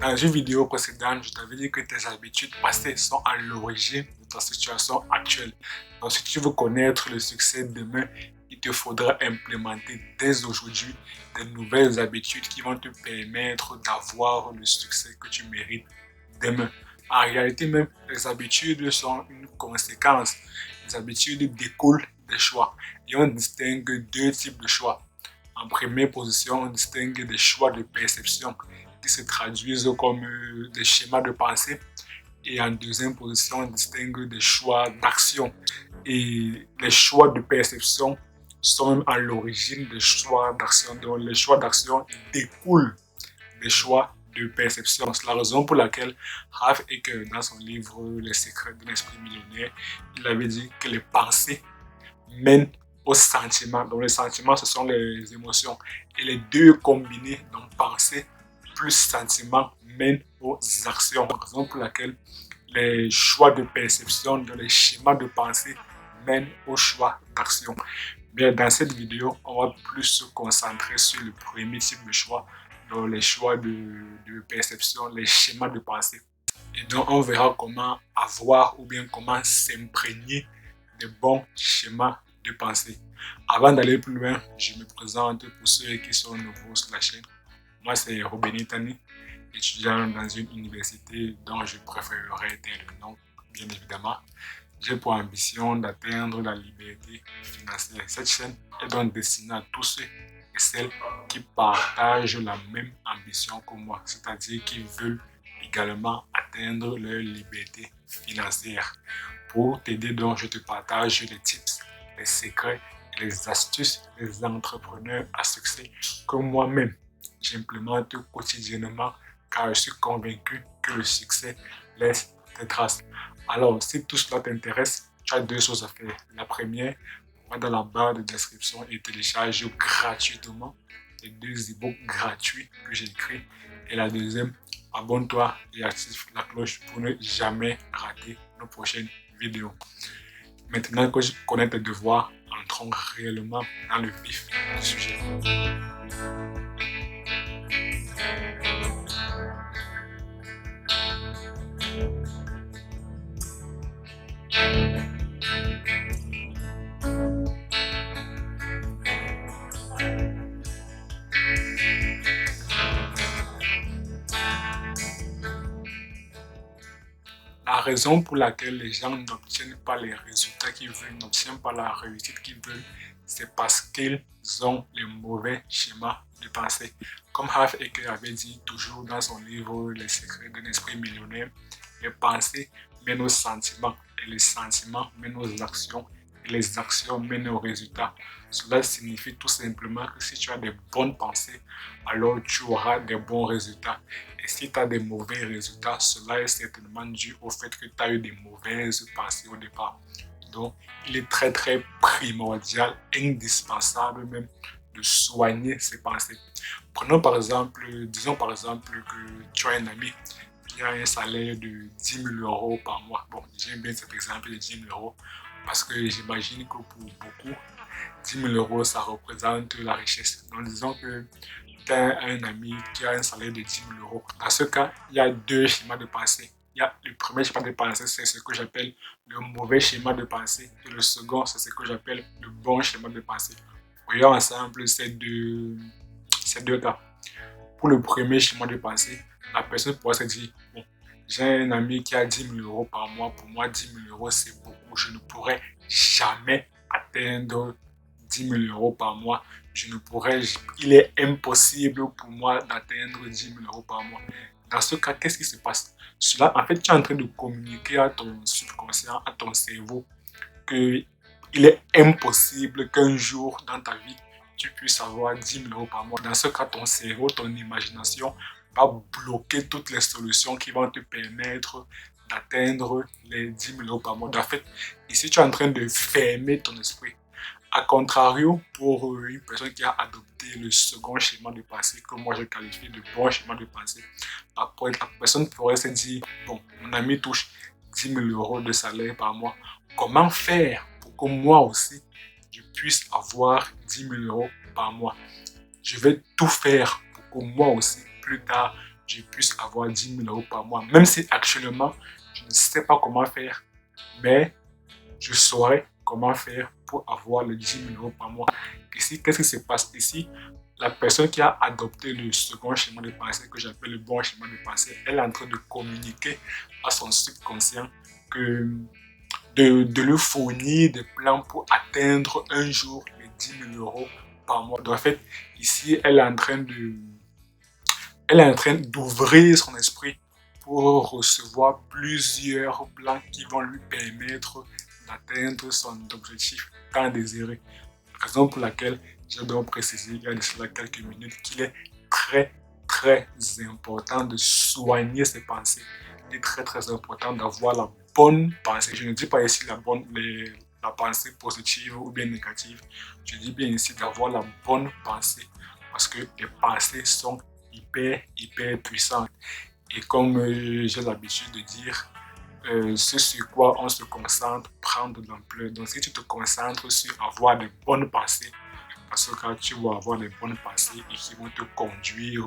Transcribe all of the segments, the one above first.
Dans une vidéo précédente, je t'avais dit que tes habitudes passées sont à l'origine de ta situation actuelle. Donc, si tu veux connaître le succès demain, il te faudra implémenter dès aujourd'hui de nouvelles habitudes qui vont te permettre d'avoir le succès que tu mérites demain. En réalité, même, les habitudes sont une conséquence. Les habitudes découlent des choix. Et on distingue deux types de choix. En première position, on distingue des choix de perception qui se traduisent comme des schémas de pensée. Et en deuxième position, on distingue des choix d'action. Et les choix de perception sont même à l'origine des choix d'action. Donc les choix d'action découlent des choix de perception. C'est la raison pour laquelle Ralph Eker, dans son livre Les secrets de l'esprit millionnaire, il avait dit que les pensées mènent aux sentiments. Donc les sentiments, ce sont les émotions. Et les deux combinés, donc pensée plus sentiments, mènent aux actions. La raison pour laquelle les choix de perception, dans les schémas de pensée, mènent aux choix d'action. Bien, dans cette vidéo, on va plus se concentrer sur le premier type de choix, donc les choix de perception, les schémas de pensée. Et donc, on verra comment avoir ou bien comment s'imprégner de bons schémas de pensée. Avant d'aller plus loin, je me présente pour ceux qui sont nouveaux sur la chaîne. Moi, c'est Robeni Tani, étudiant dans une université dont je préférerais taire le nom, bien évidemment. J'ai pour ambition d'atteindre la liberté financière. Cette chaîne est donc destinée à tous ceux et celles qui partagent la même ambition que moi, c'est-à-dire qui veulent également atteindre leur liberté financière. Pour t'aider, donc, je te partage les tips, les secrets et les astuces des entrepreneurs à succès que moi-même j'implémente quotidiennement car je suis convaincu que le succès laisse des traces. Alors, si tout cela t'intéresse, tu as deux choses à faire. La première, va dans la barre de description et télécharge gratuitement les deux e-books gratuits que j'ai écrits. Et la deuxième, abonne-toi et active la cloche pour ne jamais rater nos prochaines vidéos. Maintenant que je connais tes devoirs, entrons réellement dans le vif du sujet. La raison pour laquelle les gens n'obtiennent pas les résultats qu'ils veulent, n'obtiennent pas la réussite qu'ils veulent, c'est parce qu'ils ont les mauvais schémas de pensée. Comme Ralph Eker avait dit toujours dans son livre Les secrets d'un esprit millionnaire, les pensées mènent aux sentiments et les sentiments mènent aux actions et les actions mènent aux résultats. Cela signifie tout simplement que si tu as des bonnes pensées, alors tu auras des bons résultats. Et si tu as des mauvais résultats, cela est certainement dû au fait que tu as eu des mauvaises pensées au départ. Donc, il est très primordial, indispensable même, de soigner ses pensées. Prenons par exemple, disons par exemple que tu as un ami qui a un salaire de 10 000 euros par mois. Bon, j'aime bien cet exemple de 10 000 euros parce que j'imagine que pour beaucoup, 10 000 euros, ça représente la richesse. Donc, disons que tu as un ami qui a un salaire de 10 000 euros. Dans ce cas, il y a deux schémas de pensée. Il y a le premier schéma de pensée, c'est ce que j'appelle le mauvais schéma de pensée. Et le second, c'est ce que j'appelle le bon schéma de pensée. Voyons ensemble ces deux cas. Pour le premier schéma de pensée, la personne pourrait se dire, bon, j'ai un ami qui a 10 000 euros par mois. Pour moi, 10 000 euros, c'est beaucoup. Je ne pourrais jamais atteindre 10 000 euros par mois. Il est impossible pour moi d'atteindre 10 000 euros par mois. Dans ce cas, qu'est-ce qui se passe? Cela, en fait, tu es en train de communiquer à ton subconscient, à ton cerveau, qu'il est impossible qu'un jour dans ta vie, tu puisses avoir 10 000 euros par mois. Dans ce cas, ton cerveau, ton imagination va bloquer toutes les solutions qui vont te permettre d'atteindre les 10 000 euros par mois. En fait, ici, tu es en train de fermer ton esprit. A contrario, pour une personne qui a adopté le second schéma de pensée, que moi je qualifie de bon schéma de pensée, la personne pourrait se dire, bon, mon ami touche 10 000 euros de salaire par mois. Comment faire pour que moi aussi, je puisse avoir 10 000 euros par mois? Je vais tout faire pour que moi aussi, plus tard, je puisse avoir 10 000 euros par mois. Même si actuellement, je ne sais pas comment faire, mais je saurais comment faire pour avoir les 10 000 euros par mois. Ici, qu'est-ce qui se passe ici? La personne qui a adopté le second schéma de pensée, que j'appelle le bon schéma de pensée, elle est en train de communiquer à son subconscient que de lui fournir des plans pour atteindre un jour les 10 000 euros par mois. Donc en fait, ici, elle est en train d'ouvrir son esprit pour recevoir plusieurs plans qui vont lui permettre d'atteindre son objectif tant désiré. Raison pour laquelle j'ai donc précisé il y a de cela quelques minutes qu'il est très important de soigner ses pensées. Il est très important d'avoir la bonne pensée. Je ne dis pas ici la pensée positive ou bien négative. Je dis bien ici d'avoir la bonne pensée parce que les pensées sont hyper puissantes. Et comme j'ai l'habitude de dire, ce sur quoi on se concentre prend de l'ampleur. Donc si tu te concentres sur avoir des bonnes pensées, parce que quand tu vas avoir les bonnes pensées et qui vont te conduire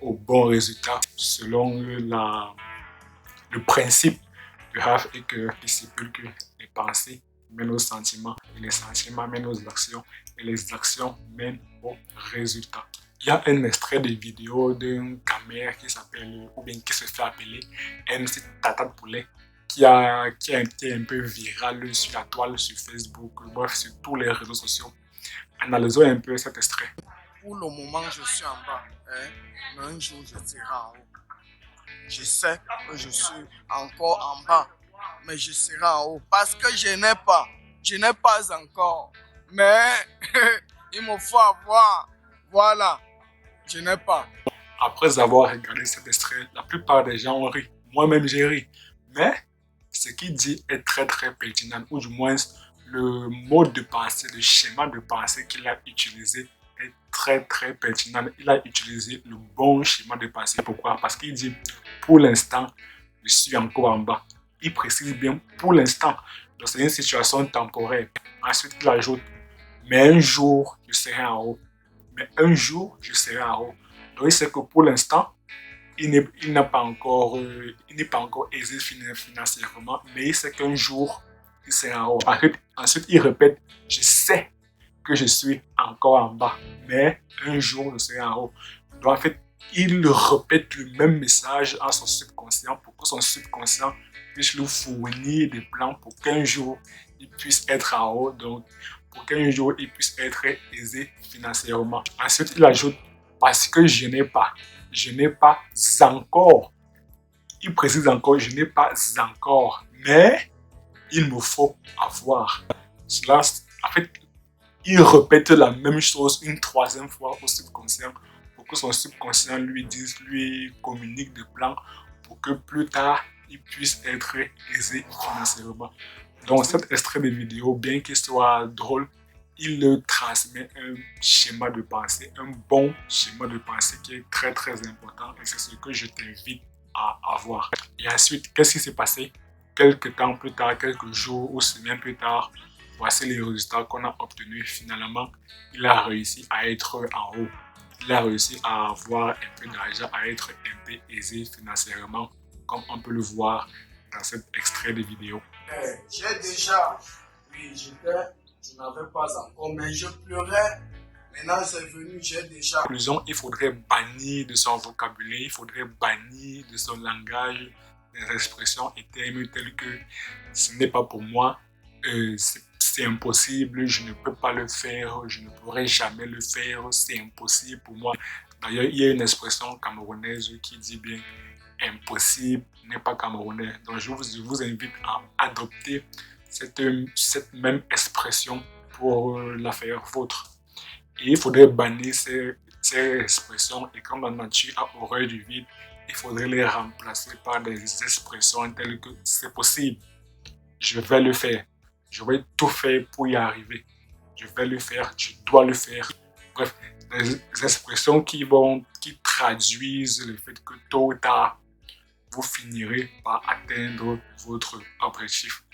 au bon résultat selon le principe de Have et que qui stipule que les pensées mènent aux sentiments et les sentiments mènent aux actions et les actions mènent aux résultats. Il y a un extrait de vidéo d'un camère qui s'appelle, ou bien qui se fait appeler MC Tata de Poulet, qui a été un peu viral sur la toile, sur Facebook, bref, sur tous les réseaux sociaux. Analysons un peu cet extrait. Pour le moment, je suis en bas, hein, mais un jour, je serai en haut. Je sais que je suis encore en bas, mais je serai en haut parce que je n'ai pas encore. Mais il me faut avoir, voilà, je n'ai pas. Après avoir regardé cet extrait, la plupart des gens ont ri. Moi-même, j'ai ri. Mais ce qu'il dit est très pertinent, ou du moins le mode de pensée, le schéma de pensée qu'il a utilisé est très pertinent. Il a utilisé le bon schéma de pensée. Pourquoi? Parce qu'il dit, pour l'instant, je suis encore en bas. Il précise bien pour l'instant. Donc c'est une situation temporaire. Ensuite, il ajoute, mais un jour, je serai en haut. Mais un jour, je serai en haut. Donc il sait que pour l'instant, il n'est pas encore aisé financièrement, mais il sait qu'un jour, il sera en haut. Ensuite, il répète, je sais que je suis encore en bas, mais un jour, je serai en haut. Donc, en fait, il répète le même message à son subconscient pour que son subconscient puisse lui fournir des plans pour qu'un jour, il puisse être en haut. Donc, pour qu'un jour, il puisse être aisé financièrement. Ensuite, il ajoute, parce que je n'ai pas encore. Il précise encore, je n'ai pas encore, mais il me faut avoir. Cela, en fait, il répète la même chose une troisième fois au subconscient pour que son subconscient lui communique des plans pour que plus tard, il puisse être aisé financièrement. Donc, cet extrait de vidéo, bien qu'il soit drôle, il transmet un schéma de pensée, un bon schéma de pensée qui est très important et c'est ce que je t'invite à avoir. Et ensuite, qu'est-ce qui s'est passé? Quelques temps plus tard, quelques jours ou semaines plus tard, voici les résultats qu'on a obtenus. Finalement, il a réussi à être en haut. Il a réussi à avoir un peu d'argent, à être un peu aisé financièrement, comme on peut le voir dans cet extrait de vidéo. J'ai déjà, oui, je n'avais pas encore, mais je pleurais. Maintenant, c'est venu, j'ai déjà. Conclusion, il faudrait bannir de son vocabulaire, il faudrait bannir de son langage des expressions et termes tels que ce n'est pas pour moi, c'est impossible, je ne peux pas le faire, je ne pourrai jamais le faire, c'est impossible pour moi. D'ailleurs, il y a une expression camerounaise qui dit bien impossible n'est pas camerounais. Donc, je vous invite à adopter cette même expression pour la faire vôtre. Et il faudrait bannir ces expressions et comme la nature a horreur du vide, il faudrait les remplacer par des expressions telles que c'est possible, je vais le faire, je vais tout faire pour y arriver, je vais le faire, tu dois le faire. Bref, des expressions qui traduisent le fait que tôt ou tard, vous finirez par atteindre votre objectif,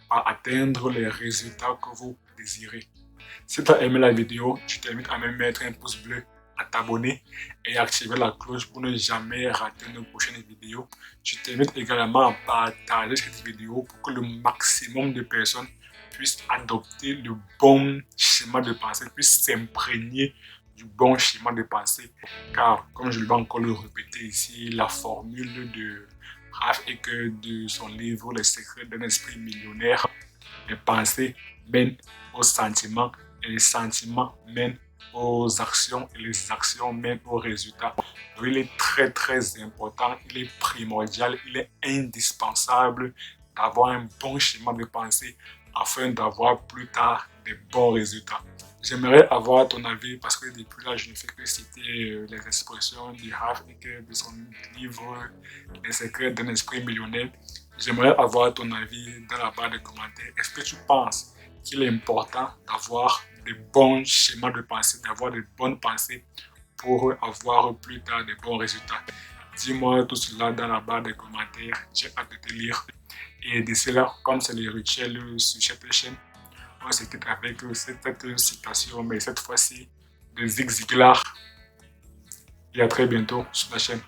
par atteindre les résultats que vous désirez. Si tu as aimé la vidéo, je t'invite à me mettre un pouce bleu, à t'abonner et activer la cloche pour ne jamais rater nos prochaines vidéos. Je t'invite également à partager cette vidéo pour que le maximum de personnes puissent adopter le bon schéma de pensée, puissent s'imprégner du bon schéma de pensée. Car, comme je vais encore le répéter ici, la formule de Ralph Eker de son livre Les secrets d'un esprit millionnaire, les pensées mènent aux sentiments et les sentiments mènent aux actions et les actions mènent aux résultats. Donc, il est très important, il est primordial, il est indispensable d'avoir un bon schéma de pensée afin d'avoir plus tard des bons résultats. J'aimerais avoir ton avis parce que depuis là, je ne fais que citer les expressions du Ralph Eker de son livre Les secrets d'un esprit millionnaire. J'aimerais avoir ton avis dans la barre de commentaires. Est-ce que tu penses qu'il est important d'avoir des bons schémas de pensée, d'avoir des bonnes pensées pour avoir plus tard des bons résultats? Dis-moi tout cela dans la barre de commentaires. J'ai hâte de te lire. Et d'ici là, comme c'est le rituel sur cette chaîne, on se quitte avec cette citation, mais cette fois-ci de Zig Ziglar. Et à très bientôt sur la chaîne.